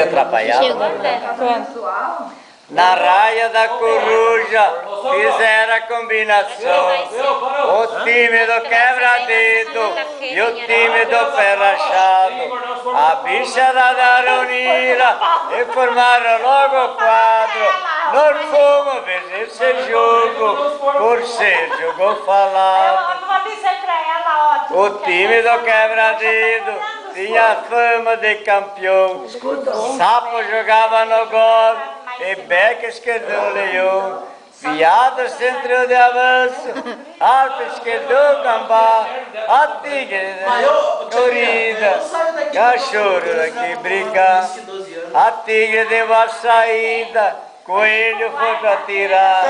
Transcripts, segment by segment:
atrapalhada. Na raia da coruja fizeram a combinação. O time do quebra-dedo e o time do pé rachado. A bicha da Daronira e formaram logo o quadro. Nós fomos ver esse jogo por ser jogo falado. O time do quebra-dedo tinha fama de campeão. Sapo jogava no gol e Beca esquerdou leão. Viado centro de avanço, alto esquerdou gambá. A tigre corrida, cachorro que briga. A tigre deu a saída, coelho foi pra tirar.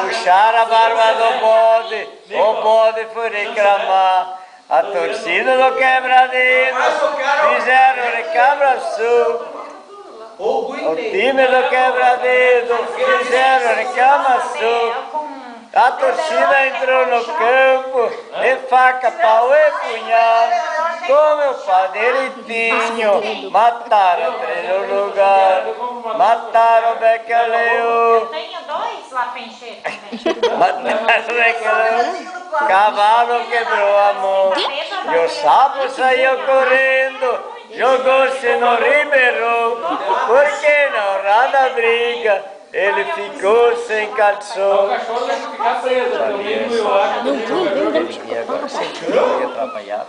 Puxaram a barba do bode, o bode foi reclamar. A torcida do quebra-dedo fizeram reclamação. O time do quebra-dedo fizeram reclamação. A torcida entrou no campo, de faca, pau e punhal. Como o padeirinho, mataram o terceiro lugar. Mataram o Beca Leão. Eu tenho dois lá pra encher também. Mataram o Beca Leão. Cavalo quebrou a mão. E o sapo saiu correndo. Jogou-se no Ribeirão, porque na hora da briga ele ficou sem calção.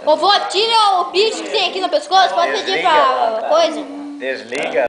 Vovô, tira o bicho que tem aqui no pescoço, pode pedir pra coisa. Desliga.